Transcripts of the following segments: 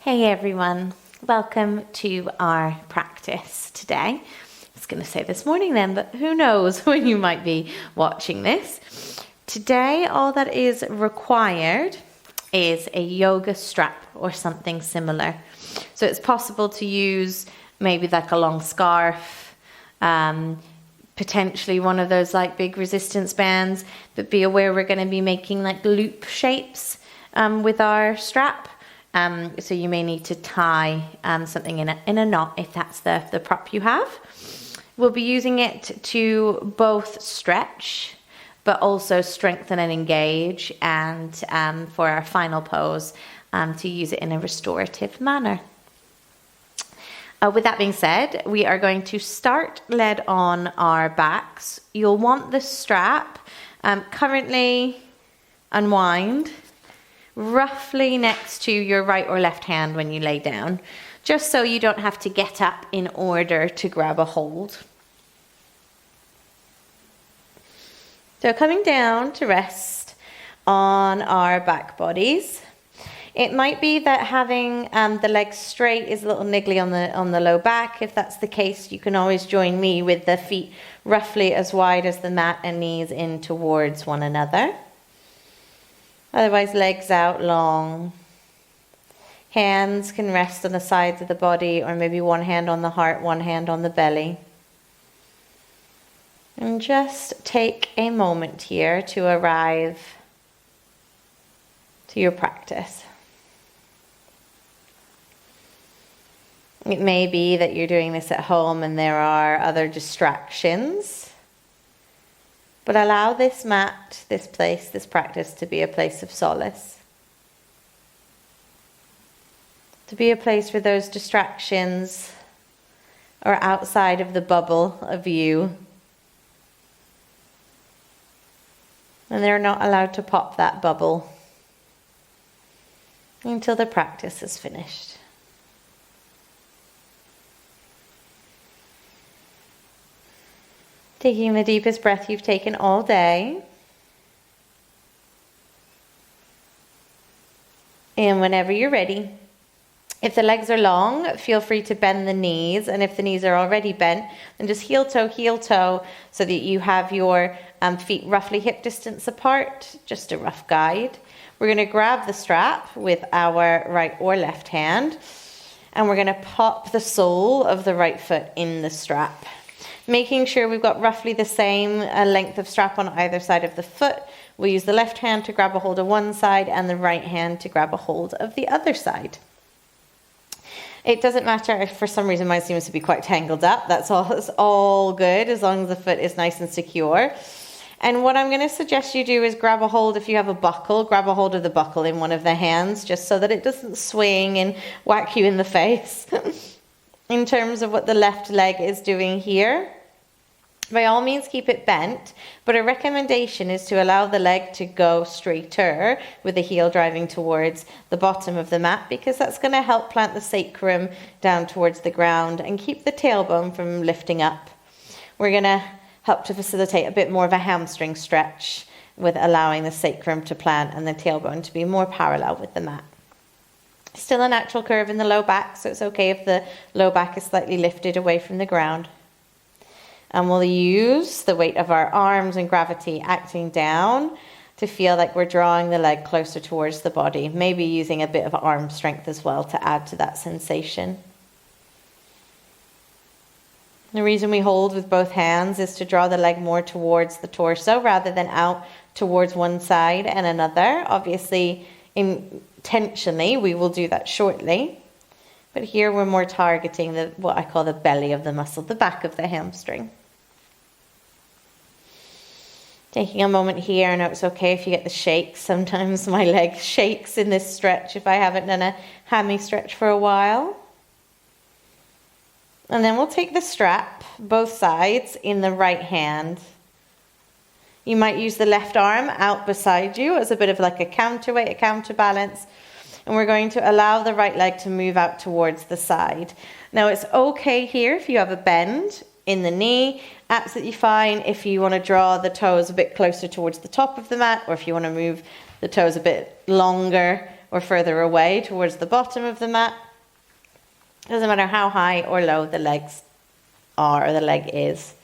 Hey everyone, welcome to our practice today. I was going to say this morning then, but who knows when you might be watching this. Today, all that is required is a yoga strap or something similar. So it's possible to use maybe like a long scarf, potentially one of those like big resistance bands, but be aware we're going to be making like loop shapes with our strap. So you may need to tie something in a knot if that's the prop you have. We'll be using it to both stretch, but also strengthen and engage, and for our final pose, to use it in a restorative manner. With that being said, we are going to start lead on our backs. You'll want the strap currently unwind roughly next to your right or left hand when you lay down, just so you don't have to get up in order to grab a hold. So coming down to rest on our back bodies. It might be that having the legs straight is a little niggly on the low back. If that's the case, you can always join me with the feet roughly as wide as the mat and knees in towards one another. Otherwise, legs out long. Hands can rest on the sides of the body, or maybe one hand on the heart, one hand on the belly. And just take a moment here to arrive to your practice. It may be that you're doing this at home and there are other distractions. But allow this mat, this place, this practice to be a place of solace. To be a place where those distractions are outside of the bubble of you. And they're not allowed to pop that bubble until the practice is finished. Taking the deepest breath you've taken all day. And whenever you're ready, if the legs are long, feel free to bend the knees. And if the knees are already bent, then just heel toe, so that you have your feet roughly hip distance apart, just a rough guide. We're going to grab the strap with our right or left hand, and we're going to pop the sole of the right foot in the strap. Making sure we've got roughly the same length of strap on either side of the foot. We'll use the left hand to grab a hold of one side and the right hand to grab a hold of the other side. It doesn't matter if for some reason mine seems to be quite tangled up. It's all good as long as the foot is nice and secure. And what I'm going to suggest you do is grab a hold, if you have a buckle, grab a hold of the buckle in one of the hands, just so that it doesn't swing and whack you in the face. In terms of what the left leg is doing here, by all means keep it bent, but a recommendation is to allow the leg to go straighter with the heel driving towards the bottom of the mat, because that's going to help plant the sacrum down towards the ground and keep the tailbone from lifting up. We're going to help to facilitate a bit more of a hamstring stretch with allowing the sacrum to plant and the tailbone to be more parallel with the mat. Still a natural curve in the low back, so it's okay if the low back is slightly lifted away from the ground. And we'll use the weight of our arms and gravity acting down to feel like we're drawing the leg closer towards the body, maybe using a bit of arm strength as well to add to that sensation. The reason we hold with both hands is to draw the leg more towards the torso rather than out towards one side and another. Obviously, intentionally, we will do that shortly. But here we're more targeting what I call the belly of the muscle, the back of the hamstring. Taking a moment here, I know it's okay if you get the shakes. Sometimes my leg shakes in this stretch if I haven't done a hammy stretch for a while. And then we'll take the strap, both sides, in the right hand. You might use the left arm out beside you as a bit of like a counterweight, a counterbalance. And we're going to allow the right leg to move out towards the side. Now it's okay here if you have a bend in the knee, absolutely fine if you want to draw the toes a bit closer towards the top of the mat, or if you want to move the toes a bit longer or further away towards the bottom of the mat. Doesn't matter how high or low the legs are or the leg is.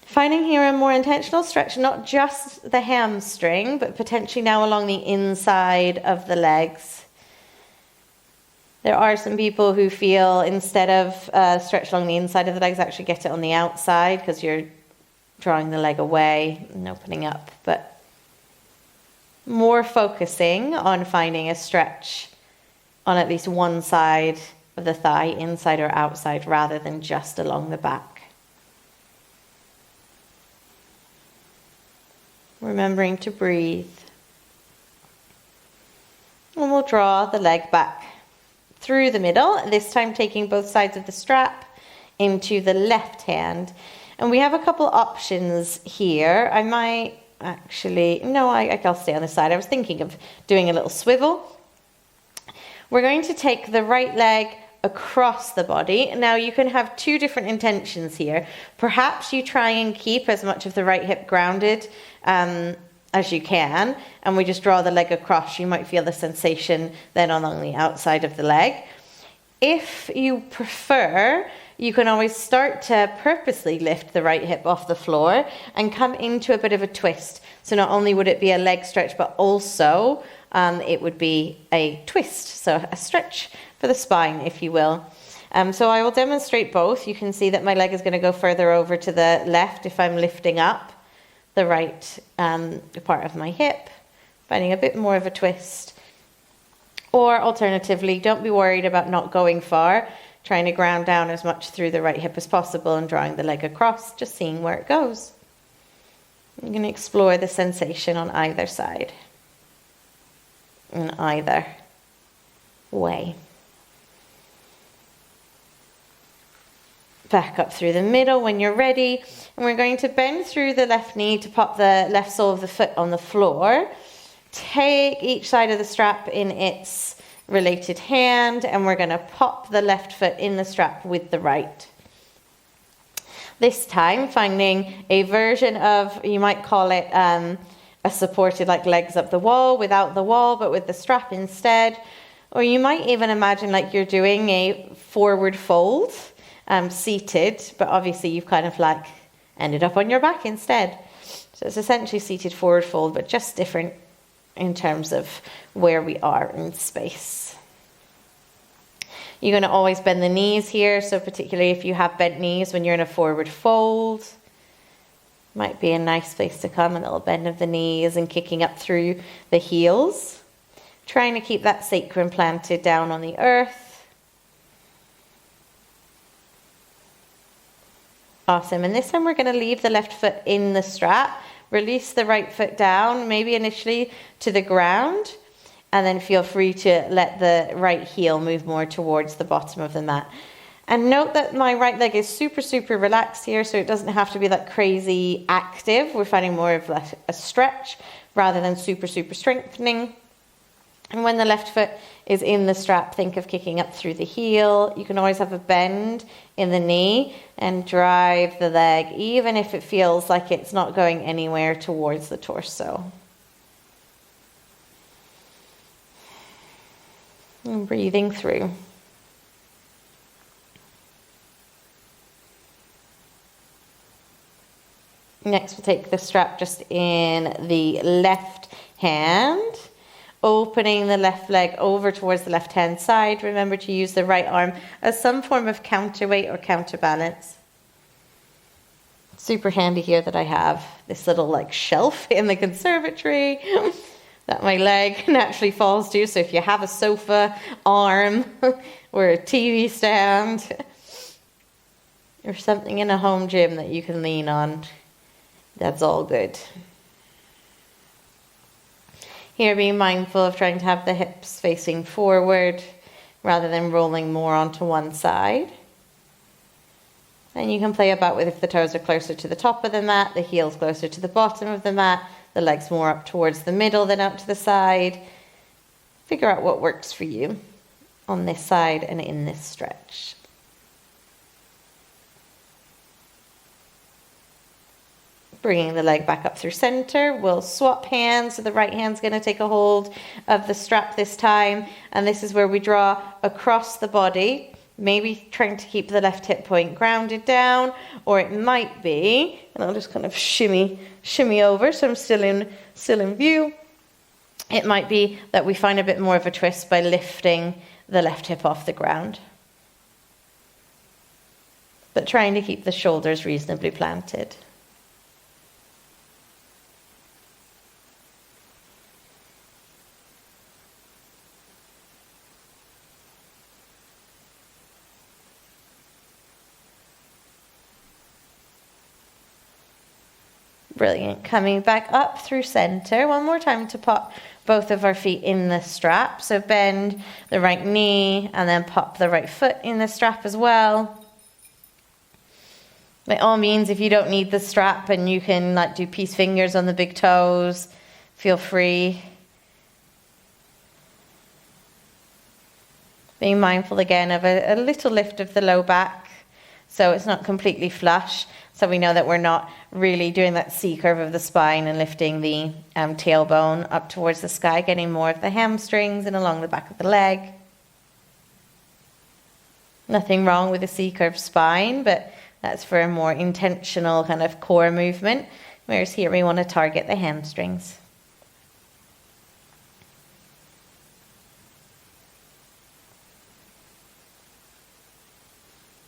Finding here a more intentional stretch, not just the hamstring, but potentially now along the inside of the legs. There are some people who feel instead of stretch along the inside of the legs, actually get it on the outside because you're drawing the leg away and opening up. But more focusing on finding a stretch on at least one side of the thigh, inside or outside, rather than just along the back. Remembering to breathe. And we'll draw the leg back through the middle, this time taking both sides of the strap into the left hand. And we have a couple options here. I might actually, no, I'll stay on this side. I was thinking of doing a little swivel. We're going to take the right leg across the body. Now you can have two different intentions here. Perhaps you try and keep as much of the right hip grounded as you can, and we just draw the leg across. You might feel the sensation then along the outside of the leg. If you prefer, you can always start to purposely lift the right hip off the floor and come into a bit of a twist. So not only would it be a leg stretch, but also it would be a twist, so a stretch for the spine, if you will. So I will demonstrate both. You can see that my leg is going to go further over to the left if I'm lifting up the right part of my hip, finding a bit more of a twist. Or alternatively, don't be worried about not going far, trying to ground down as much through the right hip as possible and drawing the leg across, just seeing where it goes. I'm going to explore the sensation on either side, in either way. Back up through the middle when you're ready, and we're going to bend through the left knee to pop the left sole of the foot on the floor. Take each side of the strap in its related hand, and we're going to pop the left foot in the strap with the right. This time finding a version of, you might call it a supported like legs up the wall without the wall, but with the strap instead. Or you might even imagine like you're doing a forward fold, seated, but obviously you've kind of like ended up on your back instead. So it's essentially seated forward fold, but just different in terms of where we are in space. You're going to always bend the knees here, so particularly if you have bent knees when you're in a forward fold, might be a nice place to come, a little bend of the knees and kicking up through the heels. Trying to keep that sacrum planted down on the earth. Awesome, and this time we're going to leave the left foot in the strap, release the right foot down, maybe initially to the ground, and then feel free to let the right heel move more towards the bottom of the mat. And note that my right leg is super, super relaxed here, so it doesn't have to be that crazy active. We're finding more of a stretch rather than super, super strengthening. And when the left foot is in the strap, think of kicking up through the heel. You can always have a bend in the knee and drive the leg, even if it feels like it's not going anywhere towards the torso. And breathing through. Next, we'll take the strap just in the left hand. Opening the left leg over towards the left-hand side. Remember to use the right arm as some form of counterweight or counterbalance. Super handy here that I have this little like shelf in the conservatory that my leg naturally falls to. So if you have a sofa arm or a TV stand or something in a home gym that you can lean on, that's all good. Here, being mindful of trying to have the hips facing forward rather than rolling more onto one side. And you can play about with if the toes are closer to the top of the mat, the heels closer to the bottom of the mat, the legs more up towards the middle than out to the side. Figure out what works for you on this side and in this stretch. Bringing the leg back up through center. We'll swap hands. So the right hand's going to take a hold of the strap this time. And this is where we draw across the body. Maybe trying to keep the left hip point grounded down. Or it might be, and I'll just kind of shimmy over so I'm still in view. It might be that we find a bit more of a twist by lifting the left hip off the ground. But trying to keep the shoulders reasonably planted. Brilliant. Coming back up through center. One more time to pop both of our feet in the strap. So bend the right knee and then pop the right foot in the strap as well. By all means, if you don't need the strap and you can like do peace fingers on the big toes, feel free. Being mindful again of a little lift of the low back so it's not completely flush. So we know that we're not really doing that C curve of the spine and lifting the tailbone up towards the sky, getting more of the hamstrings and along the back of the leg. Nothing wrong with a C curve spine, but that's for a more intentional kind of core movement, whereas here we want to target the hamstrings.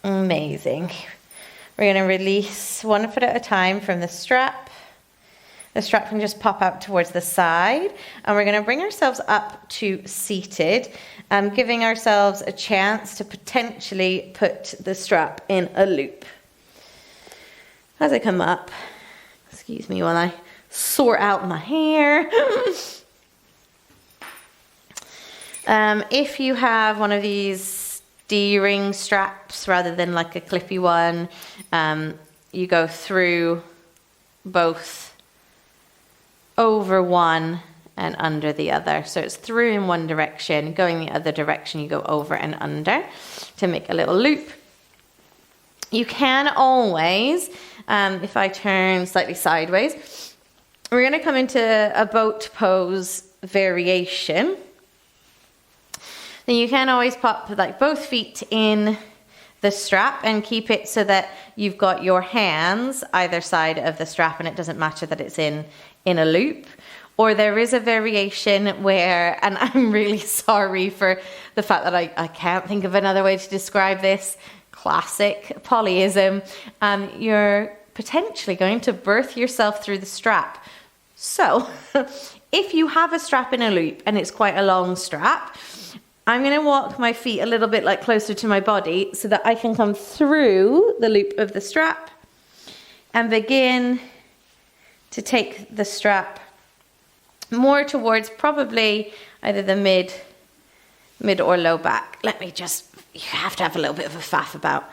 Amazing. We're going to release one foot at a time from the strap. The strap can just pop out towards the side. And we're going to bring ourselves up to seated, giving ourselves a chance to potentially put the strap in a loop. As I come up, excuse me while I sort out my hair. If you have one of these D-ring straps rather than like a clippy one, you go through both over one and under the other. So it's through in one direction, going the other direction, you go over and under to make a little loop. You can always, if I turn slightly sideways, we're going to come into a boat pose variation. Then you can always pop like both feet in the strap and keep it so that you've got your hands either side of the strap and it doesn't matter that it's in a loop. Or there is a variation where, and I'm really sorry for the fact that I can't think of another way to describe this, classic polyism, you're potentially going to birth yourself through the strap. So if you have a strap in a loop and it's quite a long strap, I'm going to walk my feet a little bit like closer to my body so that I can come through the loop of the strap and begin to take the strap more towards probably either the mid or low back. You have to have a little bit of a faff about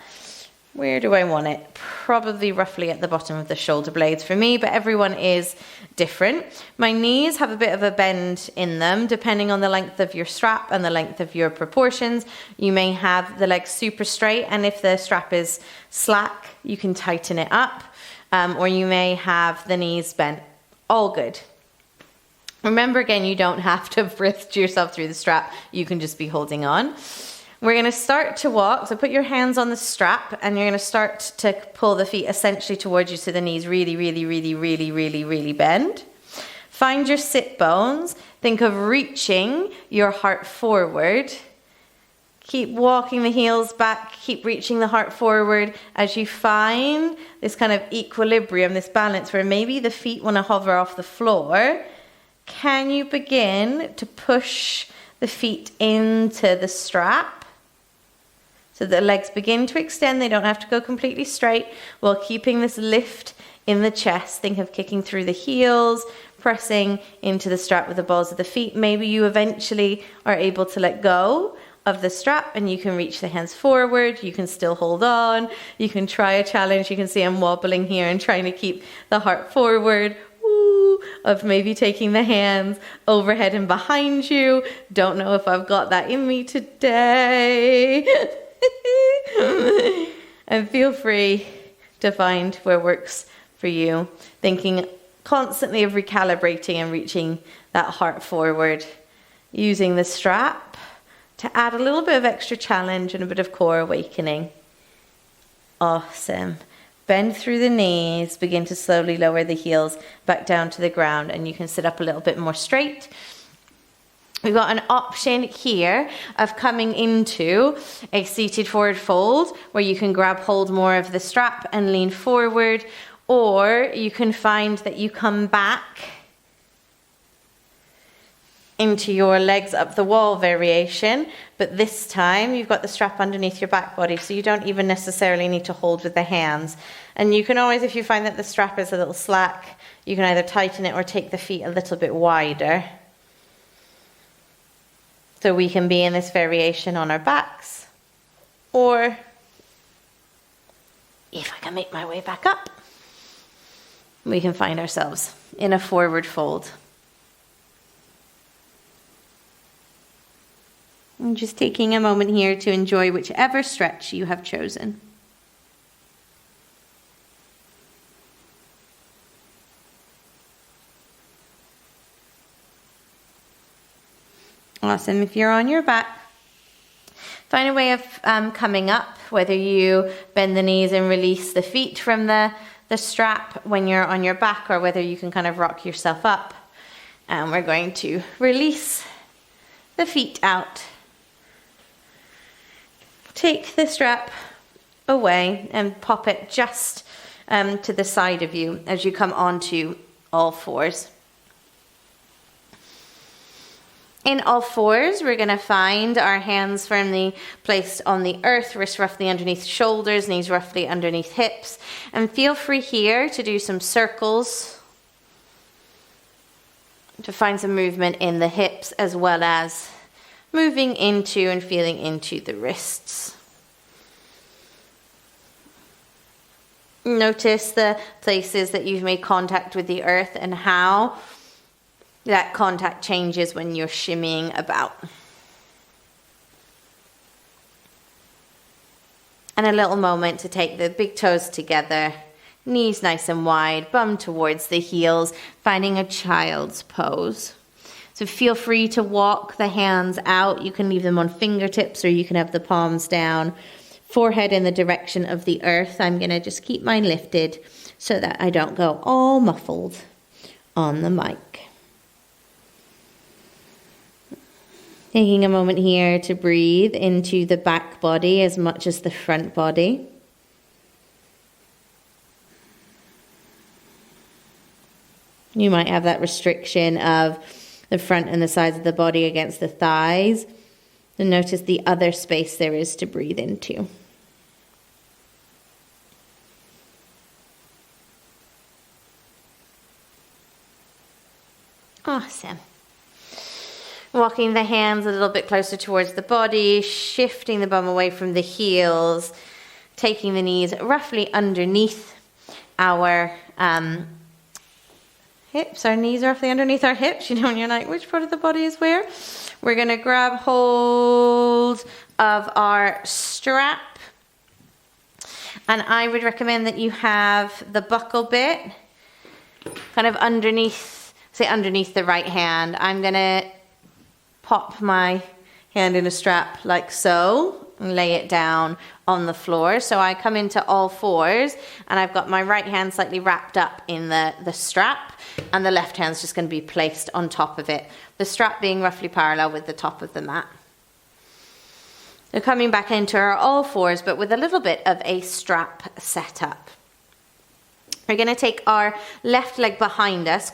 where do I want it? Probably roughly at the bottom of the shoulder blades for me, but everyone is different. My knees have a bit of a bend in them, depending on the length of your strap and the length of your proportions. You may have the legs super straight, and if the strap is slack, you can tighten it up, or you may have the knees bent. All good. Remember, again, you don't have to birth yourself through the strap. You can just be holding on. We're going to start to walk. So put your hands on the strap and you're going to start to pull the feet essentially towards you so the knees really, really, really, really, really, really bend. Find your sit bones. Think of reaching your heart forward. Keep walking the heels back. Keep reaching the heart forward as you find this kind of equilibrium, this balance where maybe the feet want to hover off the floor. Can you begin to push the feet into the strap? So the legs begin to extend. They don't have to go completely straight while keeping this lift in the chest. Think of kicking through the heels, pressing into the strap with the balls of the feet. Maybe you eventually are able to let go of the strap and you can reach the hands forward. You can still hold on. You can try a challenge. You can see I'm wobbling here and trying to keep the heart forward. Woo! Of maybe taking the hands overhead and behind you. Don't know if I've got that in me today. And feel free to find where works for you. Thinking constantly of recalibrating and reaching that heart forward. Using the strap to add a little bit of extra challenge and a bit of core awakening. Awesome. Bend through the knees, begin to slowly lower the heels back down to the ground, and you can sit up a little bit more straight. We've got an option here of coming into a seated forward fold where you can grab hold more of the strap and lean forward, or you can find that you come back into your legs up the wall variation, but this time you've got the strap underneath your back body, so you don't even necessarily need to hold with the hands. And you can always, if you find that the strap is a little slack, you can either tighten it or take the feet a little bit wider. So we can be in this variation on our backs, or if I can make my way back up, we can find ourselves in a forward fold. I'm just taking a moment here to enjoy whichever stretch you have chosen. Awesome. If you're on your back, find a way of coming up, whether you bend the knees and release the feet from the strap when you're on your back, or whether you can kind of rock yourself up. And we're going to release the feet out. Take the strap away and pop it just to the side of you as you come onto all fours. In all fours, we're going to find our hands firmly placed on the earth, wrists roughly underneath shoulders, knees roughly underneath hips. And feel free here to do some circles to find some movement in the hips, as well as moving into and feeling into the wrists. Notice the places that you've made contact with the earth and how that contact changes when you're shimmying about. And a little moment to take the big toes together, knees nice and wide, bum towards the heels, finding a child's pose. So feel free to walk the hands out. You can leave them on fingertips, or you can have the palms down, forehead in the direction of the earth. I'm going to just keep mine lifted so that I don't go all muffled on the mic. Taking a moment here to breathe into the back body as much as the front body. You might have that restriction of the front and the sides of the body against the thighs. And notice the other space there is to breathe into. Awesome. Walking the hands a little bit closer towards the body, shifting the bum away from the heels, taking the knees roughly underneath our hips. Our knees are roughly underneath our hips. You know, when you're like, which part of the body is where? We're going to grab hold of our strap. And I would recommend that you have the buckle bit kind of underneath, say underneath the right hand. I'm going to pop my hand in a strap like so and lay it down on the floor. So I come into all fours and I've got my right hand slightly wrapped up in the strap, and the left hand's just going to be placed on top of it. The strap being roughly parallel with the top of the mat. So coming back into our all fours, but with a little bit of a strap setup. We're going to take our left leg behind us,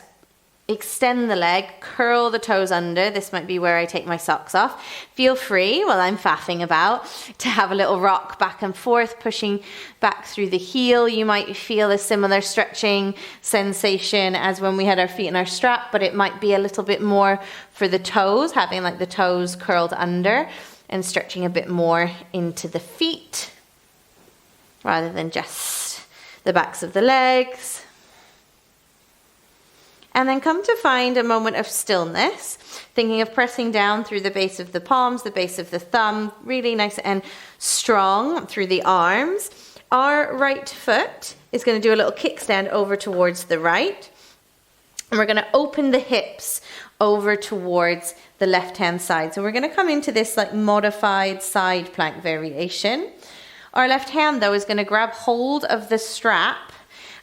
extend the leg, curl the toes under. This might be where I take my socks off. Feel free, while I'm faffing about, to have a little rock back and forth, pushing back through the heel. You might feel a similar stretching sensation as when we had our feet in our strap, but it might be a little bit more for the toes, having like the toes curled under and stretching a bit more into the feet rather than just the backs of the legs. And then come to find a moment of stillness, thinking of pressing down through the base of the palms, the base of the thumb, really nice and strong through the arms. our right foot is going to do a little kickstand over towards the right. And we're going to open the hips over towards the left-hand side. So we're going to come into this like modified side plank variation. Our left hand, though, is going to grab hold of the strap,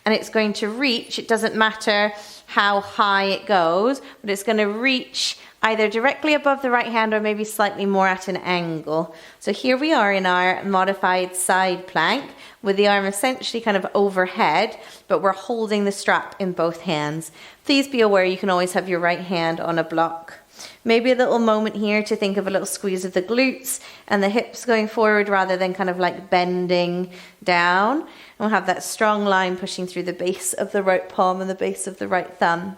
and it's going to reach. It doesn't matter how high it goes, but it's going to reach either directly above the right hand or maybe slightly more at an angle. So here we are in our modified side plank with the arm essentially kind of overhead, but we're holding the strap in both hands. Please be aware you can always have your right hand on a block. Maybe a little moment here to think of a little squeeze of the glutes and the hips going forward rather than kind of like bending down. And we'll have that strong line pushing through the base of the right palm and the base of the right thumb.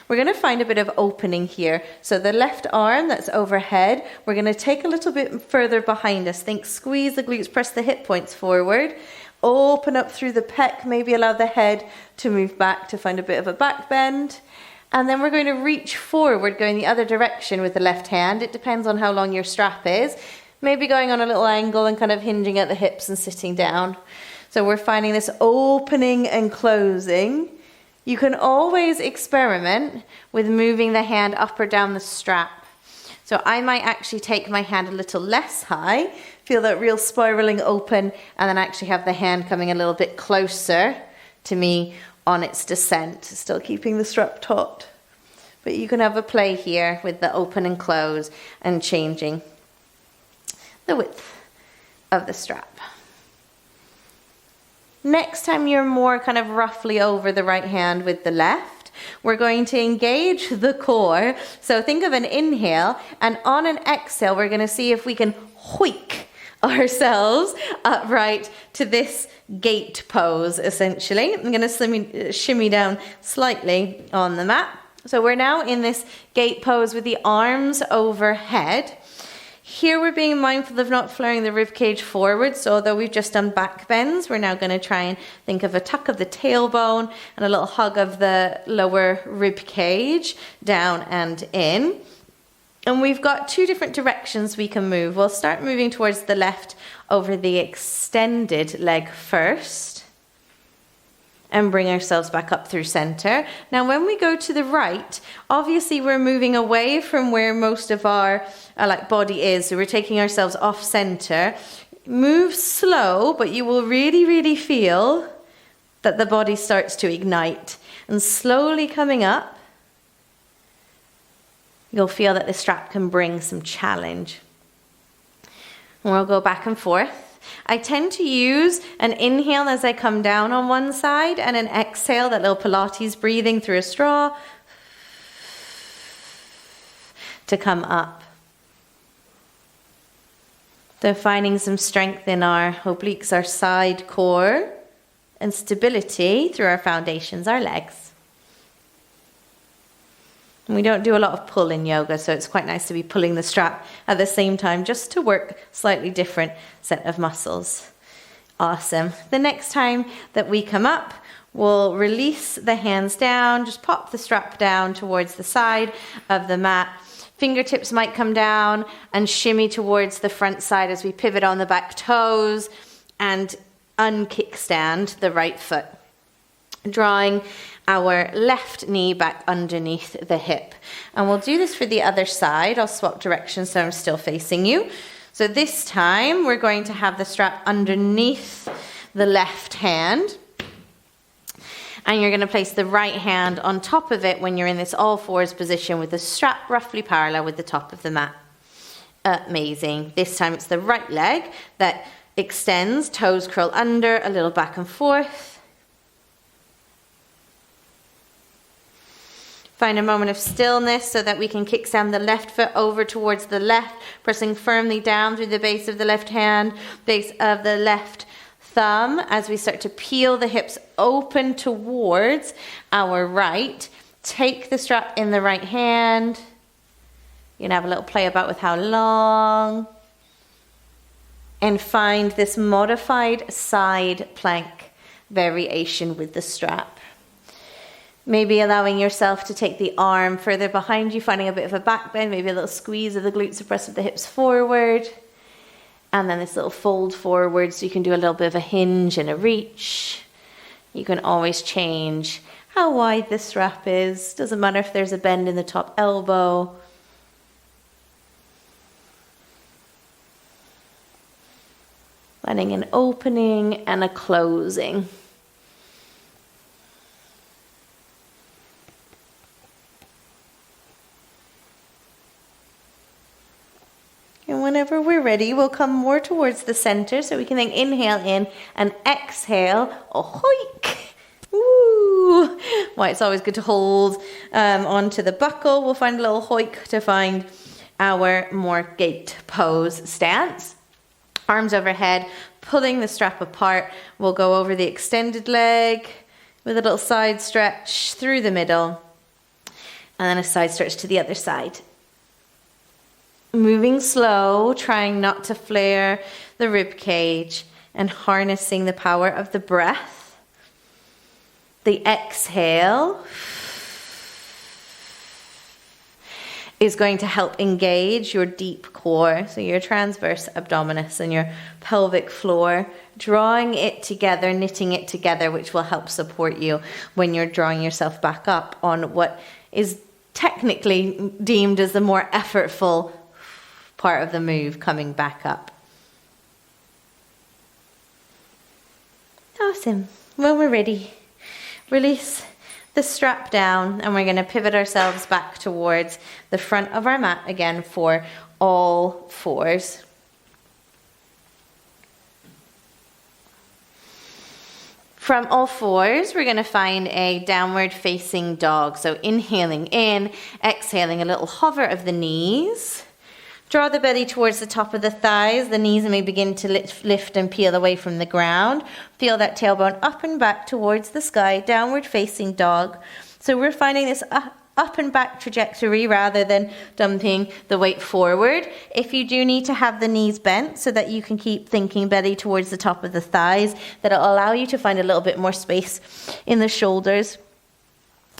We're going to find a bit of opening here. So the left arm that's overhead, we're going to take a little bit further behind us. Think squeeze the glutes, press the hip points forward, open up through the pec, maybe allow the head to move back to find a bit of a back bend. And then we're going to reach forward, going the other direction with the left hand. It depends on how long your strap is. Maybe going on a little angle and kind of hinging at the hips and sitting down. So we're finding this opening and closing. You can always experiment with moving the hand up or down the strap. So I might actually take my hand a little less high, feel that real spiraling open, and then actually have the hand coming a little bit closer to me on its descent, still keeping the strap taut. But you can have a play here with the open and close and changing the width of the strap. Next time you're more kind of roughly over the right hand with the left, we're going to engage the core. So think of an inhale, and on an exhale, we're going to see if we can hoik ourselves upright to this gate pose, essentially. I'm going to shimmy down slightly on the mat. So we're now in this gate pose with the arms overhead. Here we're being mindful of not flaring the rib cage forward. So although we've just done back bends, we're now going to try and think of a tuck of the tailbone and a little hug of the lower rib cage down and in. And we've got two different directions we can move. We'll start moving towards the left over the extended leg first and bring ourselves back up through center. Now when we go to the right, obviously we're moving away from where most of our body is. So we're taking ourselves off center. Move slow, but you will really, really feel that the body starts to ignite. And slowly coming up, you'll feel that the strap can bring some challenge. And we'll go back and forth. I tend to use an inhale as I come down on one side and an exhale, that little Pilates breathing through a straw, to come up. So finding some strength in our obliques, our side core, and stability through our foundations, our legs. And we don't do a lot of pull in yoga, so it's quite nice to be pulling the strap at the same time just to work slightly different set of muscles. Awesome. The next time that we come up, we'll release the hands down, just pop the strap down towards the side of the mat. Fingertips might come down and shimmy towards the front side as we pivot on the back toes and unkickstand the right foot, drawing our left knee back underneath the hip. And we'll do this for the other side. I'll swap directions so I'm still facing you. So this time we're going to have the strap underneath the left hand. And you're going to place the right hand on top of it when you're in this all fours position with the strap roughly parallel with the top of the mat. Amazing. This time it's the right leg that extends, toes curl under, a little back and forth. Find a moment of stillness so that we can kickstand the left foot over towards the left, pressing firmly down through the base of the left hand, base of the left thumb as we start to peel the hips open towards our right. Take the strap in the right hand. You can have a little play about with how long. And find this modified side plank variation with the strap. Maybe allowing yourself to take the arm further behind you, finding a bit of a back bend, maybe a little squeeze of the glutes to press with the hips forward. And then this little fold forward, so you can do a little bit of a hinge and a reach. You can always change how wide the strap is. Doesn't matter if there's a bend in the top elbow. Letting an opening and a closing. And whenever we're ready, we'll come more towards the center, so we can then inhale in and exhale. Ahoik! Woo! Why it's always good to hold onto the buckle. We'll find a little hoik to find our more gate pose stance. Arms overhead, pulling the strap apart. We'll go over the extended leg with a little side stretch through the middle, and then a side stretch to the other side. Moving slow, trying not to flare the rib cage, and harnessing the power of the breath. The exhale is going to help engage your deep core, so your transverse abdominis and your pelvic floor, drawing it together, knitting it together, which will help support you when you're drawing yourself back up on what is technically deemed as the more effortful part of the move, coming back up. Awesome. When we're ready, release the strap down, and we're going to pivot ourselves back towards the front of our mat again for all fours. From all fours, we're going to find a downward facing dog. So inhaling in, exhaling a little hover of the knees. Draw the belly towards the top of the thighs. The knees may begin to lift and peel away from the ground. Feel that tailbone up and back towards the sky, downward facing dog. So we're finding this up and back trajectory rather than dumping the weight forward. If you do need to have the knees bent so that you can keep thinking belly towards the top of the thighs, that'll allow you to find a little bit more space in the shoulders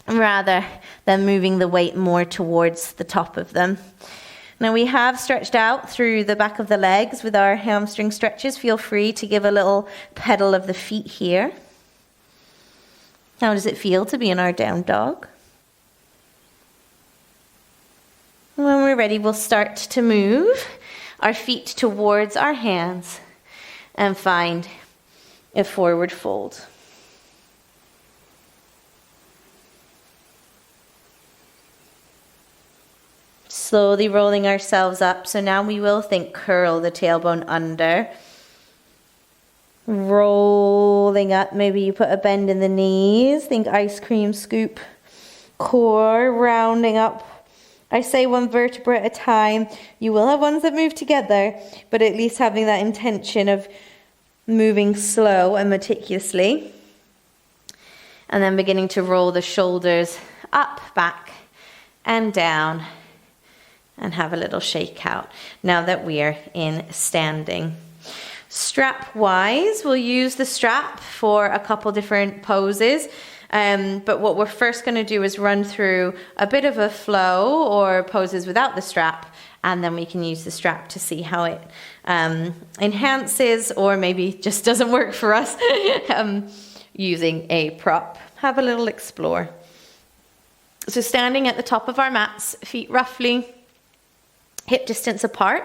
rather than moving the weight more towards the top of them. Now we have stretched out through the back of the legs with our hamstring stretches. Feel free to give a little pedal of the feet here. How does it feel to be in our down dog? When we're ready, we'll start to move our feet towards our hands and find a forward fold. Slowly rolling ourselves up. So now we will think curl the tailbone under. Rolling up. Maybe you put a bend in the knees. Think ice cream scoop. Core rounding up. I say one vertebra at a time. You will have ones that move together, but at least having that intention of moving slow and meticulously. And then beginning to roll the shoulders up, back, and down. And have a little shake out now that we are in standing. Strap wise, we'll use the strap for a couple different poses. But what we're first going to do is run through a bit of a flow or poses without the strap, and then we can use the strap to see how it enhances or maybe just doesn't work for us using a prop. Have a little explore. So standing at the top of our mats, feet roughly hip distance apart.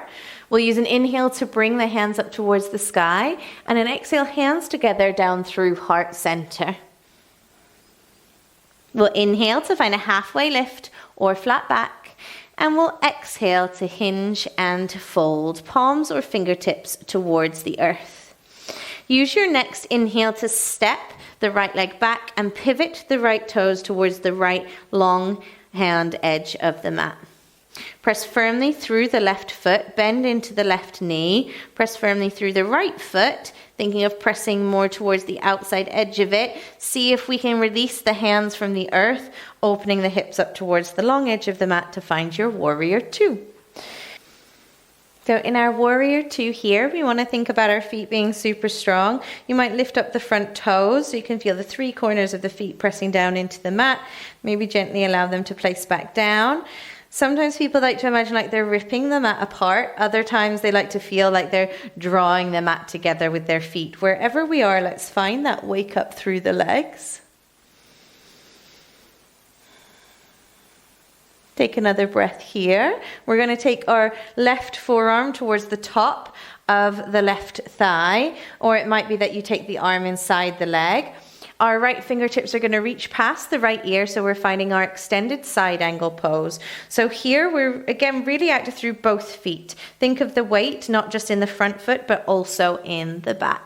We'll use an inhale to bring the hands up towards the sky, and an exhale, hands together down through heart center. We'll inhale to find a halfway lift or flat back, and we'll exhale to hinge and fold, palms or fingertips towards the earth. Use your next inhale to step the right leg back and pivot the right toes towards the right long hand edge of the mat. Press firmly through the left foot, bend into the left knee, press firmly through the right foot, thinking of pressing more towards the outside edge of it. See if we can release the hands from the earth, opening the hips up towards the long edge of the mat to find your warrior two. So in our warrior two here, we want to think about our feet being super strong. You might lift up the front toes so you can feel the three corners of the feet pressing down into the mat. Maybe gently allow them to place back down. Sometimes people like to imagine like they're ripping the mat apart. Other times they like to feel like they're drawing the mat together with their feet. Wherever we are, let's find that wake up through the legs. Take another breath here. We're going to take our left forearm towards the top of the left thigh, or it might be that you take the arm inside the leg. Our right fingertips are going to reach past the right ear, so we're finding our extended side angle pose. So here we're, again, really active through both feet. Think of the weight not just in the front foot, but also in the back.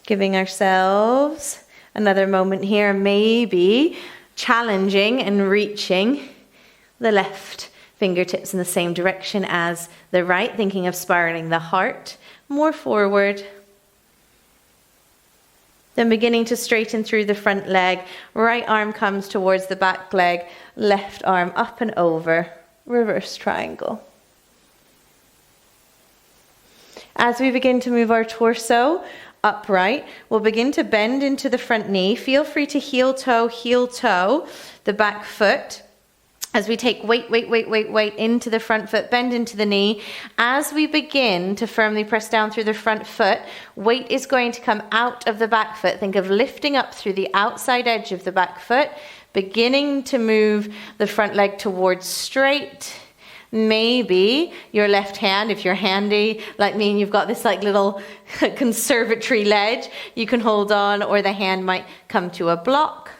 Giving ourselves another moment here, maybe challenging and reaching the left fingertips in the same direction as the right, thinking of spiraling the heart more forward. Then beginning to straighten through the front leg, right arm comes towards the back leg, left arm up and over, reverse triangle. As we begin to move our torso upright, we'll begin to bend into the front knee. Feel free to heel toe the back foot. As we take weight into the front foot, bend into the knee. As we begin to firmly press down through the front foot, weight is going to come out of the back foot. Think of lifting up through the outside edge of the back foot, beginning to move the front leg towards straight. Maybe your left hand, if you're handy like me and you've got this like little conservatory ledge, you can hold on, or the hand might come to a block.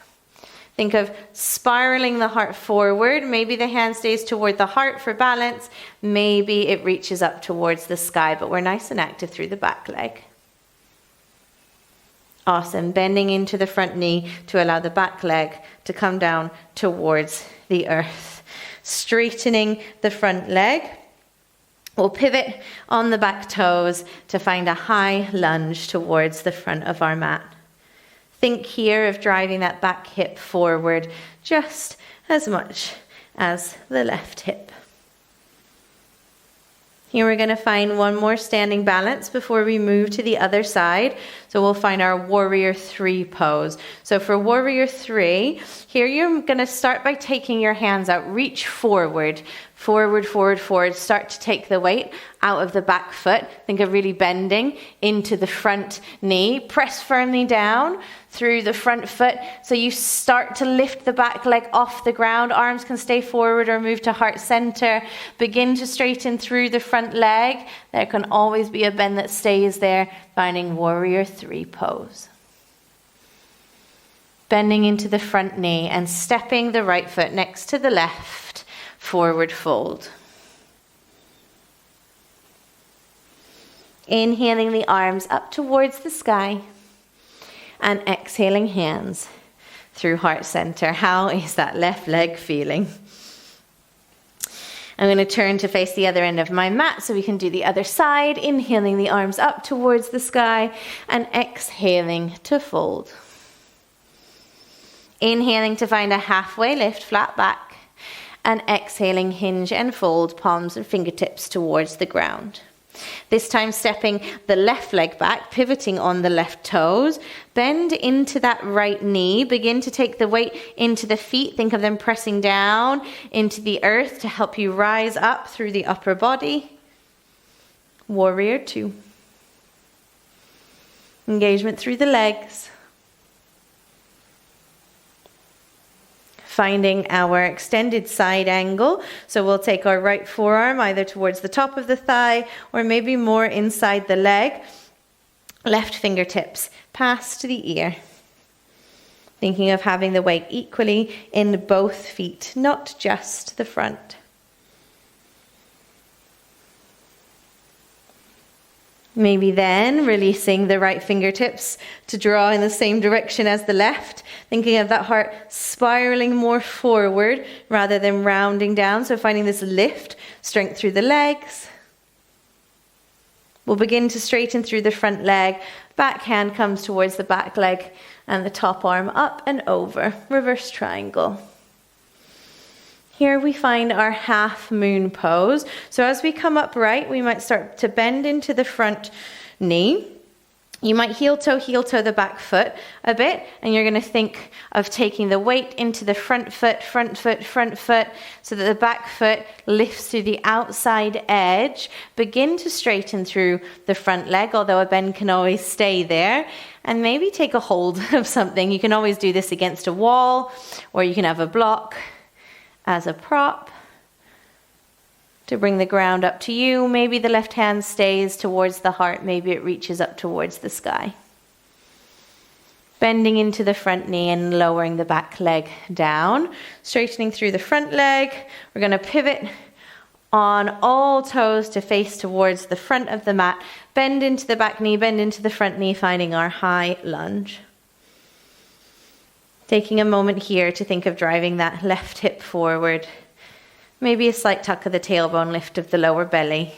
Think of spiraling the heart forward. Maybe the hand stays toward the heart for balance. Maybe it reaches up towards the sky, but we're nice and active through the back leg. Awesome. Bending into the front knee to allow the back leg to come down towards the earth. Straightening the front leg. We'll pivot on the back toes to find a high lunge towards the front of our mat. Think here of driving that back hip forward just as much as the left hip. Here we're going to find one more standing balance before we move to the other side. So we'll find our warrior 3 pose. So for warrior 3, here you're going to start by taking your hands out. Reach forward, forward. Start to take the weight out of the back foot. Think of really bending into the front knee. Press firmly down through the front foot. So you start to lift the back leg off the ground. Arms can stay forward or move to heart center. Begin to straighten through the front leg. There can always be a bend that stays there, finding warrior 3 pose. Bending into the front knee and stepping the right foot next to the left, forward fold. Inhaling the arms up towards the sky and exhaling hands through heart center. How is that left leg feeling? I'm going to turn to face the other end of my mat so we can do the other side. Inhaling the arms up towards the sky and exhaling to fold. Inhaling to find a halfway lift, flat back, and exhaling, hinge and fold, palms and fingertips towards the ground. This time stepping the left leg back, pivoting on the left toes. Bend into that right knee. Begin to take the weight into the feet. Think of them pressing down into the earth to help you rise up through the upper body. Warrior 2. Engagement through the legs. Finding our extended side angle. So we'll take our right forearm either towards the top of the thigh or maybe more inside the leg. Left fingertips past the ear. Thinking of having the weight equally in both feet, not just the front. Maybe then releasing the right fingertips to draw in the same direction as the left. Thinking of that heart spiraling more forward rather than rounding down. So finding this lift, strength through the legs. We'll begin to straighten through the front leg. Back hand comes towards the back leg and the top arm up and over. Reverse triangle. Here we find our half moon pose. So as we come upright, we might start to bend into the front knee. You might heel toe the back foot a bit, and you're going to think of taking the weight into the front foot, so that the back foot lifts through the outside edge. Begin to straighten through the front leg, although a bend can always stay there. And maybe take a hold of something. You can always do this against a wall, or you can have a block as a prop to bring the ground up to you. Maybe the left hand stays towards the heart. Maybe it reaches up towards the sky. Bending into the front knee and lowering the back leg down. Straightening through the front leg. We're going to pivot on all toes to face towards the front of the mat. Bend into the back knee, bend into the front knee, finding our high lunge. Taking a moment here to think of driving that left hip forward. Maybe a slight tuck of the tailbone, lift of the lower belly.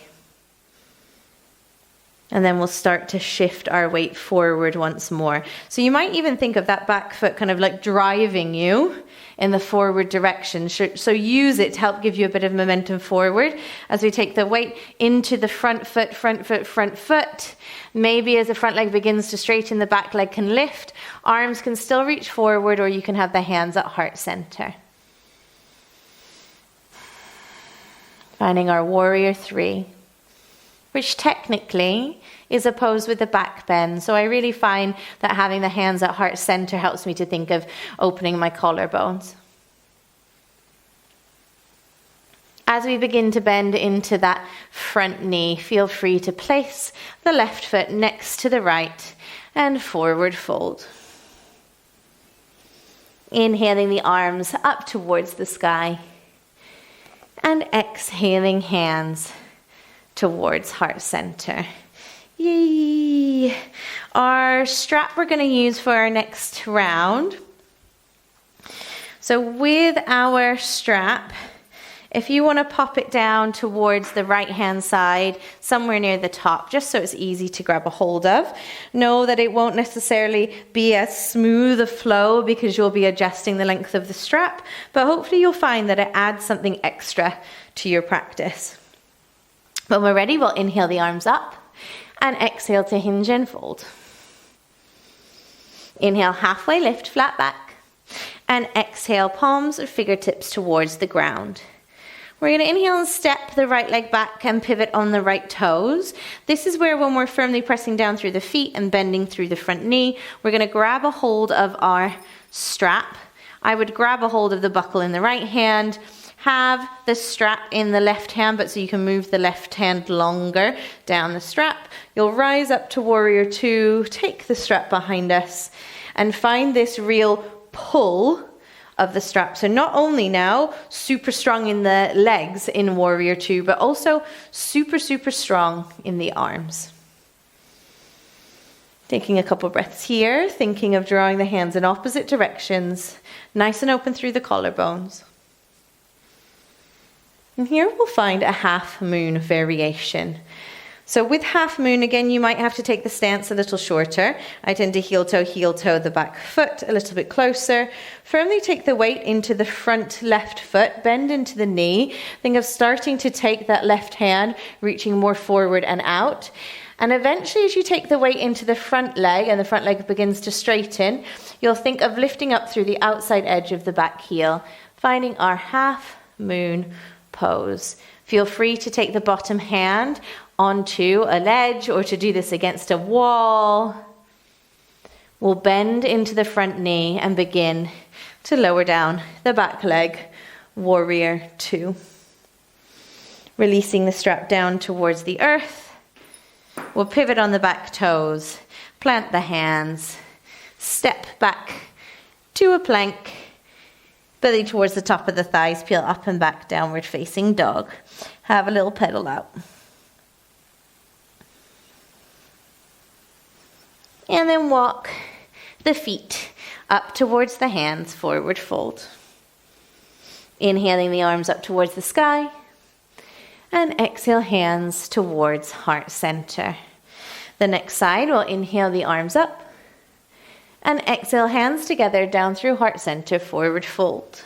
And then we'll start to shift our weight forward once more. So you might even think of that back foot kind of like driving you in the forward direction. So use it to help give you a bit of momentum forward as we take the weight into the front foot. Maybe as the front leg begins to straighten, the back leg can lift. Arms can still reach forward, or you can have the hands at heart center. Finding our warrior 3, which technically is a pose with a back bend. So I really find that having the hands at heart center helps me to think of opening my collarbones. As we begin to bend into that front knee, feel free to place the left foot next to the right and forward fold. Inhaling the arms up towards the sky. And exhaling hands towards heart center. Yay! Our strap we're going to use for our next round. So with our strap, if you want to pop it down towards the right hand side, somewhere near the top, just so it's easy to grab a hold of, know that it won't necessarily be as smooth a flow because you'll be adjusting the length of the strap, but hopefully you'll find that it adds something extra to your practice. When we're ready, we'll inhale the arms up and exhale to hinge and fold. Inhale, halfway lift, flat back, and exhale, palms or fingertips towards the ground. We're going to inhale and step the right leg back and pivot on the right toes. This is where, when we're firmly pressing down through the feet and bending through the front knee, we're going to grab a hold of our strap. I would grab a hold of the buckle in the right hand, have the strap in the left hand, but so you can move the left hand longer down the strap. You'll rise up to warrior 2, take the strap behind us, and find this real pull of the strap. So not only now super strong in the legs in warrior 2, but also super strong in the arms. Taking a couple breaths here, thinking of drawing the hands in opposite directions, nice and open through the collarbones. And here we'll find a half moon variation. So with half moon, again, you might have to take the stance a little shorter. I tend to heel toe the back foot a little bit closer. Firmly take the weight into the front left foot, bend into the knee. Think of starting to take that left hand, reaching more forward and out. And eventually, as you take the weight into the front leg and the front leg begins to straighten, you'll think of lifting up through the outside edge of the back heel, finding our half moon pose. Feel free to take the bottom hand onto a ledge or to do this against a wall. We'll bend into the front knee and begin to lower down the back leg, warrior 2. Releasing the strap down towards the earth. We'll pivot on the back toes, plant the hands, step back to a plank, belly towards the top of the thighs, peel up and back, downward facing dog. Have a little pedal out. And then walk the feet up towards the hands, forward fold. Inhaling the arms up towards the sky. And exhale, hands towards heart center. The next side, we'll inhale the arms up. And exhale, hands together down through heart center, forward fold.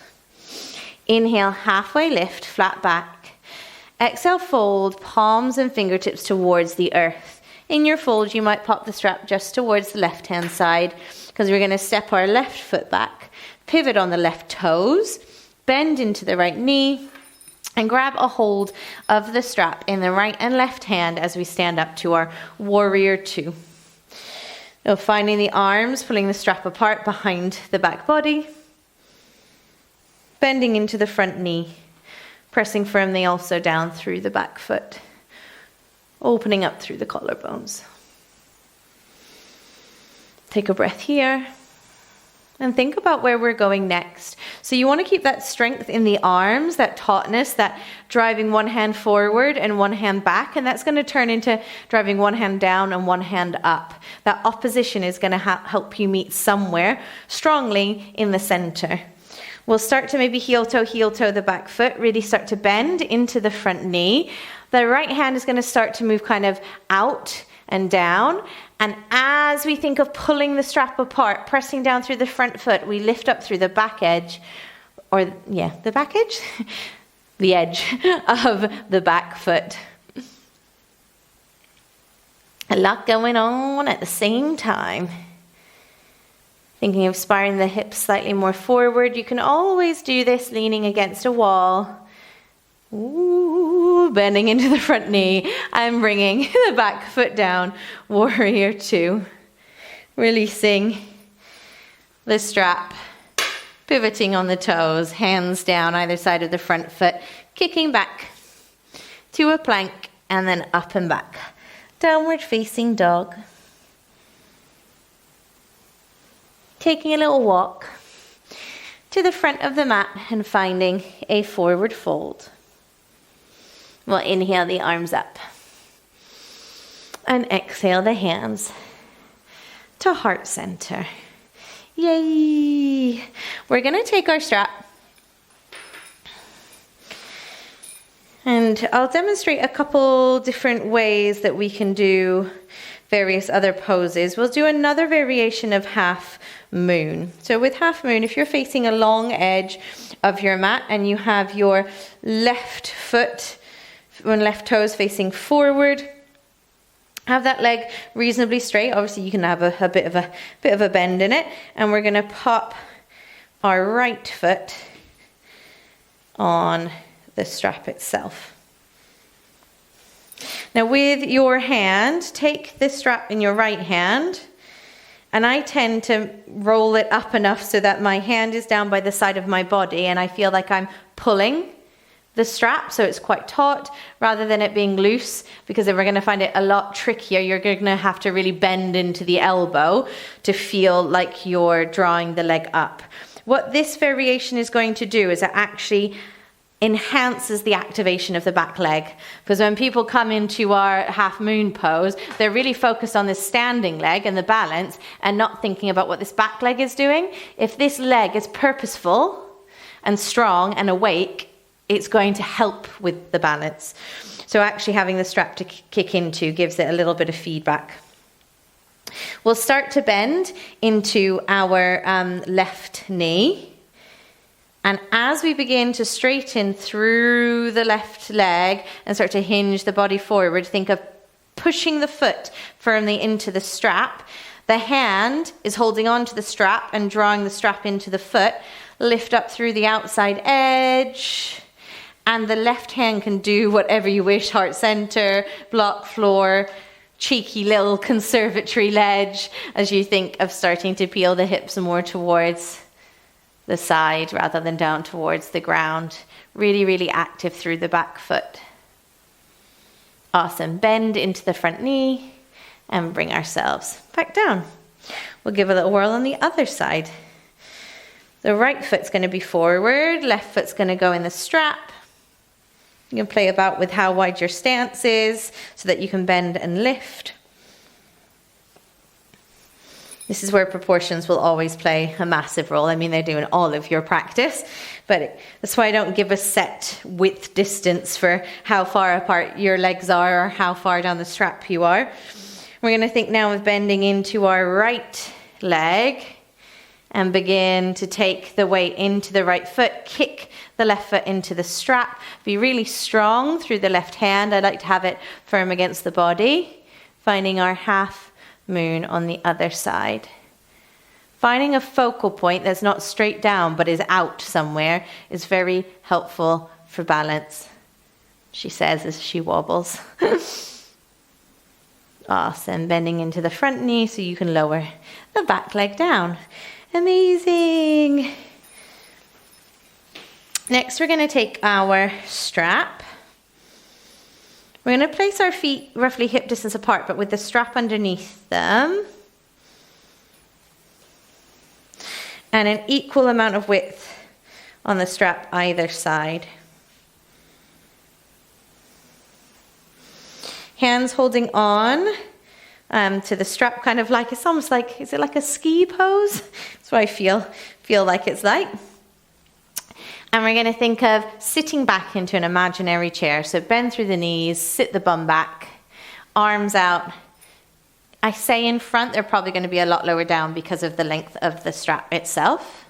Inhale, halfway lift, flat back. Exhale, fold, palms and fingertips towards the earth. In your fold, you might pop the strap just towards the left-hand side because we're going to step our left foot back, pivot on the left toes, bend into the right knee, and grab a hold of the strap in the right and left hand as we stand up to our warrior two. Now finding the arms, pulling the strap apart behind the back body, bending into the front knee, pressing firmly also down through the back foot, opening up through the collarbones. Take a breath here. And think about where we're going next. So you want to keep that strength in the arms, that tautness, that driving one hand forward and one hand back. And that's going to turn into driving one hand down and one hand up. That opposition is going to help you meet somewhere strongly in the center. We'll start to maybe heel toe the back foot, really start to bend into the front knee. The right hand is going to start to move kind of out and down. And as we think of pulling the strap apart, pressing down through the front foot, we lift up through the back edge, the back edge? The edge of the back foot. A lot going on at the same time. Thinking of spiraling the hips slightly more forward. You can always do this leaning against a wall. Ooh, bending into the front knee and bringing the back foot down, warrior two. Releasing the strap, pivoting on the toes, hands down either side of the front foot, kicking back to a plank and then up and back. Downward facing dog. Taking a little walk to the front of the mat and finding a forward fold. We'll inhale the arms up and exhale the hands to heart center. Yay! We're going to take our strap and I'll demonstrate a couple different ways that we can do various other poses. We'll do another variation of half moon. So with half moon, if you're facing a long edge of your mat and you have your left foot and left toes facing forward, have that leg reasonably straight. Obviously you can have a bit of a bend in it, and we're going to pop our right foot on the strap itself. Now with your hand, take the strap in your right hand, and I tend to roll it up enough so that my hand is down by the side of my body and I feel like I'm pulling the strap, so it's quite taut rather than it being loose, because then we're going to find it a lot trickier. You're going to have to really bend into the elbow to feel like you're drawing the leg up. What this variation is going to do is it actually enhances the activation of the back leg, because when people come into our half moon pose, they're really focused on this standing leg and the balance and not thinking about what this back leg is doing. If this leg is purposeful and strong and awake, it's going to help with the balance. So actually having the strap to kick into gives it a little bit of feedback. We'll start to bend into our left knee. And as we begin to straighten through the left leg and start to hinge the body forward, think of pushing the foot firmly into the strap. The hand is holding on to the strap and drawing the strap into the foot. Lift up through the outside edge. And the left hand can do whatever you wish, heart center, block floor, cheeky little conservatory ledge, as you think of starting to peel the hips more towards the side rather than down towards the ground. Really, really active through the back foot. Awesome. Bend into the front knee and bring ourselves back down. We'll give a little whirl on the other side. The right foot's going to be forward, left foot's going to go in the strap. You can play about with how wide your stance is so that you can bend and lift. This is where proportions will always play a massive role. I mean, they do in all of your practice, but that's why I don't give a set width distance for how far apart your legs are or how far down the strap you are. We're going to think now of bending into our right leg and begin to take the weight into the right foot, kick the left foot into the strap. Be really strong through the left hand. I like to have it firm against the body. finding our half moon on the other side. Finding a focal point that's not straight down but is out somewhere is very helpful for balance, she says as she wobbles. Awesome. Bending into the front knee so you can lower the back leg down. Amazing. Next, we're going to take our strap. We're going to place our feet roughly hip distance apart, but with the strap underneath them. And an equal amount of width on the strap either side. Hands holding on to the strap, kind of like, it's almost like, is it like a ski pose? That's what I feel like it's like. And we're going to think of sitting back into an imaginary chair. So bend through the knees, sit the bum back, arms out. I say in front, they're probably going to be a lot lower down because of the length of the strap itself.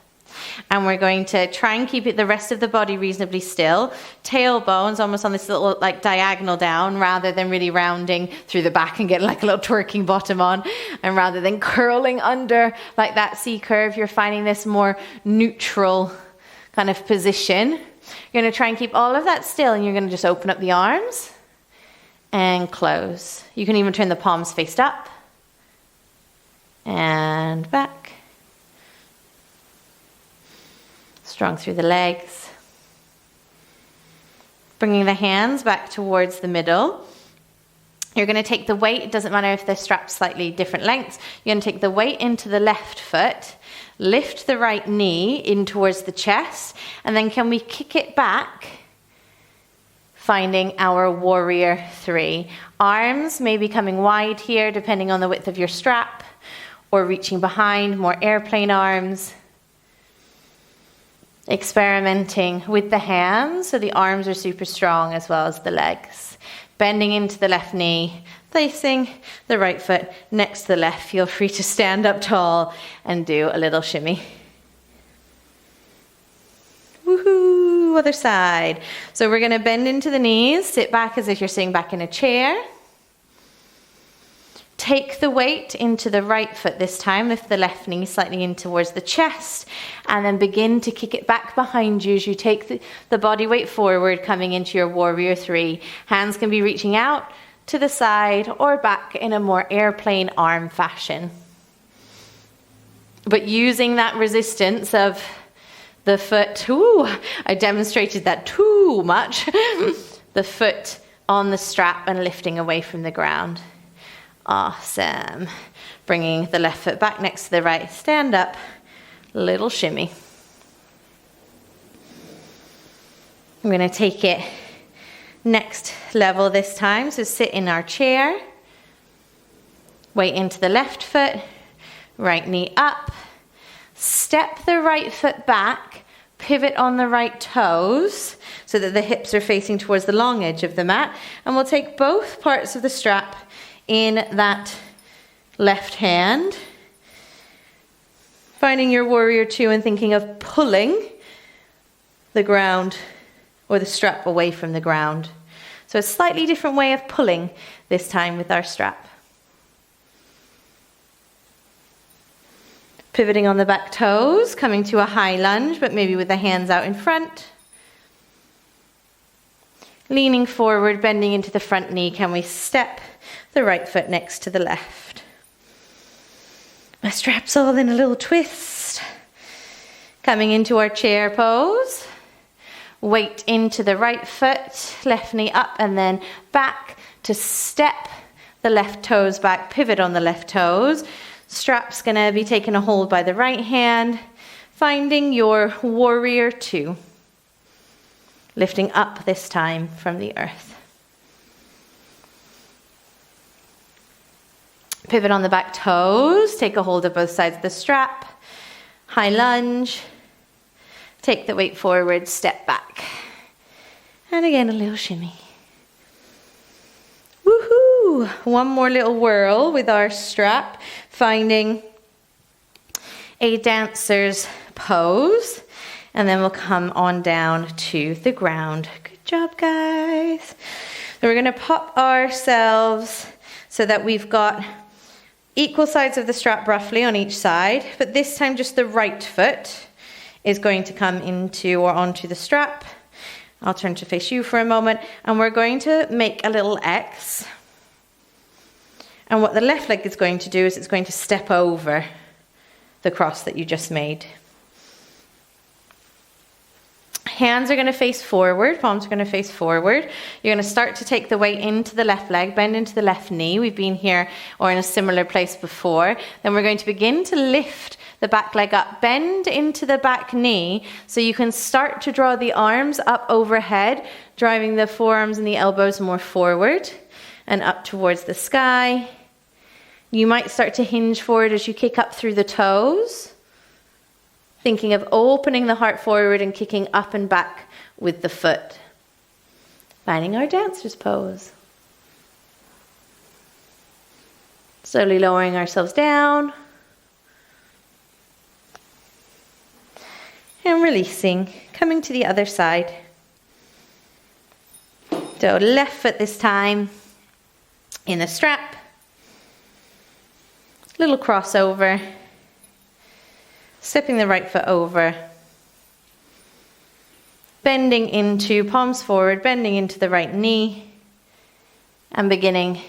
And we're going to try and keep the rest of the body reasonably still. Tailbones almost on this little like diagonal down rather than really rounding through the back and getting like a little twerking bottom on. And rather than curling under like that C curve, you're finding this more neutral kind of position. You're going to try and keep all of that still, and you're going to just open up the arms and close. You can even turn the palms faced up and back. Strong through the legs. Bringing the hands back towards the middle. You're going to take the weight, it doesn't matter if the strap's slightly different lengths, you're going to take the weight into the left foot, lift the right knee in towards the chest, and then can we kick it back, finding our warrior 3. Arms may be coming wide here depending on the width of your strap, or reaching behind, more airplane arms. Experimenting with the hands, so the arms are super strong as well as the legs. Bending into the left knee, placing the right foot next to the left. Feel free to stand up tall and do a little shimmy. Woohoo, other side. So we're going to bend into the knees, sit back as if you're sitting back in a chair. Take the weight into the right foot this time, lift the left knee slightly in towards the chest, and then begin to kick it back behind you as you take the body weight forward, coming into your warrior 3. Hands can be reaching out to the side or back in a more airplane arm fashion. But using that resistance of the foot, I demonstrated that too much, the foot on the strap and lifting away from the ground. Awesome. Bringing the left foot back next to the right. Stand up. Little shimmy. I'm going to take it next level this time. So sit in our chair. Weight into the left foot. Right knee up. Step the right foot back. Pivot on the right toes so that the hips are facing towards the long edge of the mat. And we'll take both parts of the strap in that left hand, finding your warrior 2 and thinking of pulling the ground or the strap away from the ground. So a slightly different way of pulling this time with our strap. Pivoting on the back toes, coming to a high lunge, but maybe with the hands out in front. Leaning forward, bending into the front knee. Can we step the right foot next to the left? My strap's all in a little twist. Coming into our chair pose. Weight into the right foot, left knee up and then back to step the left toes back, pivot on the left toes. Strap's going to be taking a hold by the right hand, finding your warrior 2. Lifting up this time from the earth. Pivot on the back toes, take a hold of both sides of the strap. High lunge. Take the weight forward, step back. And again, a little shimmy. Woohoo! One more little whirl with our strap, finding a dancer's pose. And then we'll come on down to the ground. Good job, guys. So we're going to pop ourselves so that we've got equal sides of the strap roughly on each side, but this time just the right foot is going to come into or onto the strap. I'll turn to face you for a moment, and we're going to make a little X. And what the left leg is going to do is it's going to step over the cross that you just made. Hands are going to face forward, palms are going to face forward. You're going to start to take the weight into the left leg, bend into the left knee. We've been here or in a similar place before. Then we're going to begin to lift the back leg up, bend into the back knee so you can start to draw the arms up overhead, driving the forearms and the elbows more forward and up towards the sky. You might start to hinge forward as you kick up through the toes, thinking of opening the heart forward and kicking up and back with the foot. Finding our dancer's pose. Slowly lowering ourselves down. And releasing, coming to the other side. So left foot this time in the strap. Little crossover. Stepping the right foot over, bending into palms forward, bending into the right knee, and beginning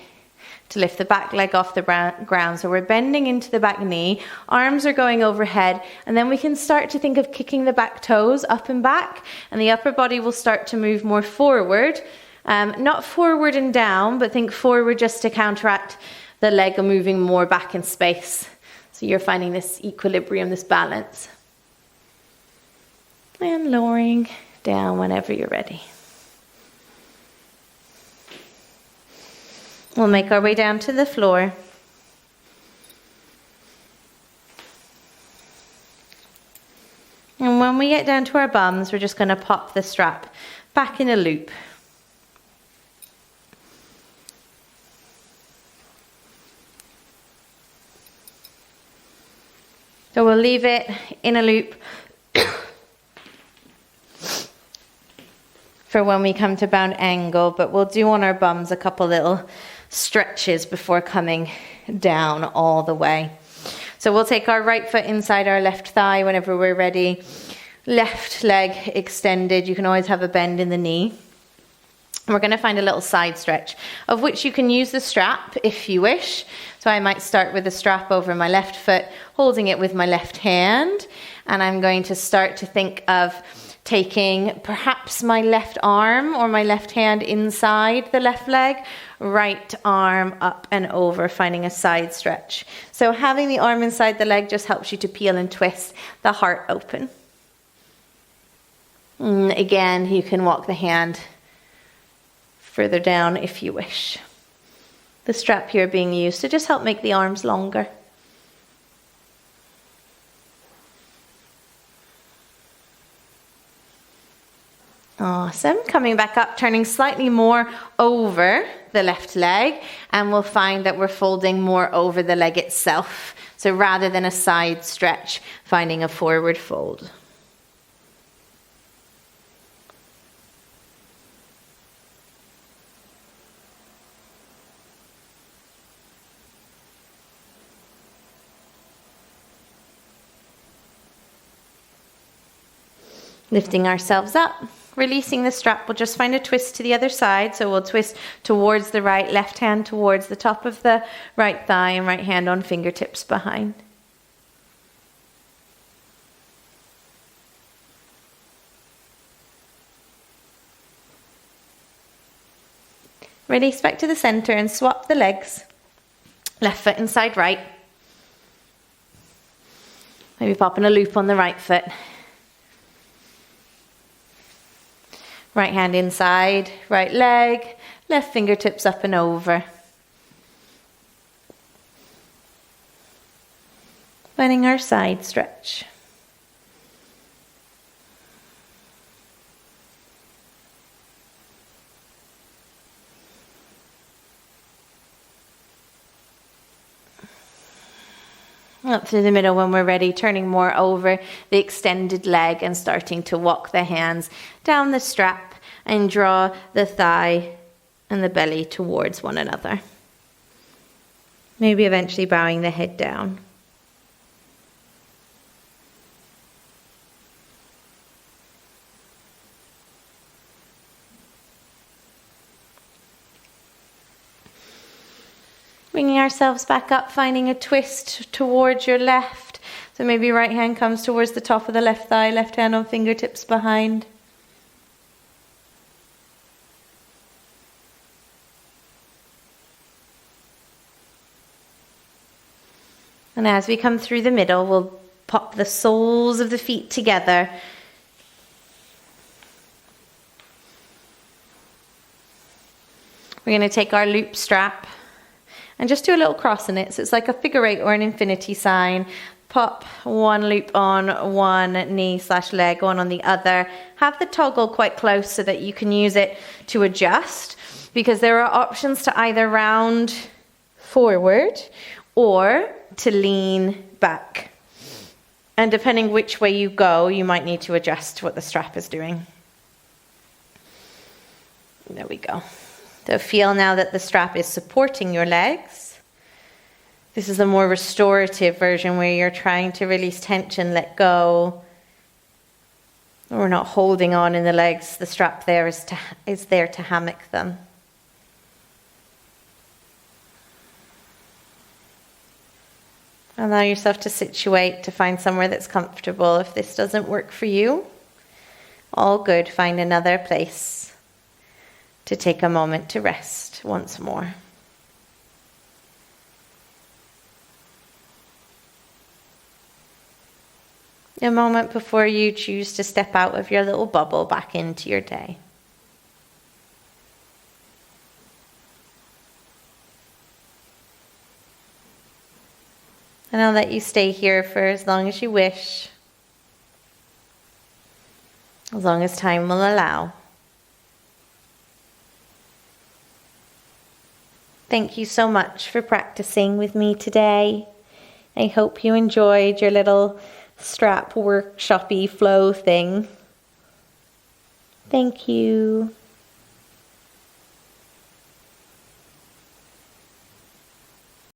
to lift the back leg off the ground. So we're bending into the back knee, arms are going overhead, and then we can start to think of kicking the back toes up and back, and the upper body will start to move more forward, not forward and down, but think forward just to counteract the leg moving more back in space. So you're finding this equilibrium, this balance. And lowering down whenever you're ready. We'll make our way down to the floor. And when we get down to our bums, we're just going to pop the strap back in a loop. So we'll leave it in a loop for when we come to bound angle, but we'll do on our bums a couple little stretches before coming down all the way. So we'll take our right foot inside our left thigh whenever we're ready. Left leg extended. You can always have a bend in the knee. We're going to find a little side stretch, of which you can use the strap if you wish. So I might start with the strap over my left foot, holding it with my left hand. And I'm going to start to think of taking perhaps my left arm or my left hand inside the left leg, right arm up and over, finding a side stretch. So having the arm inside the leg just helps you to peel and twist the heart open. And again, you can walk the hand further down if you wish. The strap here being used to just help make the arms longer. Awesome. Coming back up, turning slightly more over the left leg, and we'll find that we're folding more over the leg itself. So rather than a side stretch, finding a forward fold. Lifting ourselves up, releasing the strap, we'll just find a twist to the other side. So we'll twist towards the right, left hand towards the top of the right thigh and right hand on fingertips behind. Release back to the center and swap the legs. Left foot inside right. Maybe popping a loop on the right foot. Right hand inside, right leg, left fingertips up and over. Finding our side stretch. Up through the middle when we're ready, turning more over the extended leg and starting to walk the hands down the strap and draw the thigh and the belly towards one another. Maybe eventually bowing the head down. Bringing ourselves back up, finding a twist towards your left. So maybe right hand comes towards the top of the left thigh, left hand on fingertips behind. And as we come through the middle, we'll pop the soles of the feet together. We're going to take our loop strap and just do a little cross in it. So it's like a figure eight or an infinity sign. Pop one loop on one knee/leg, one on the other. Have the toggle quite close so that you can use it to adjust, because there are options to either round forward or to lean back. And depending which way you go, you might need to adjust what the strap is doing. There we go. So feel now that the strap is supporting your legs. This is a more restorative version where you're trying to release tension, let go. We're not holding on in the legs. The strap there is there to hammock them. Allow yourself to situate, to find somewhere that's comfortable. If this doesn't work for you, all good. Find another place to take a moment to rest once more. A moment before you choose to step out of your little bubble back into your day. And I'll let you stay here for as long as you wish, as long as time will allow. Thank you so much for practicing with me today. I hope you enjoyed your little strap workshop-y flow thing. Thank you.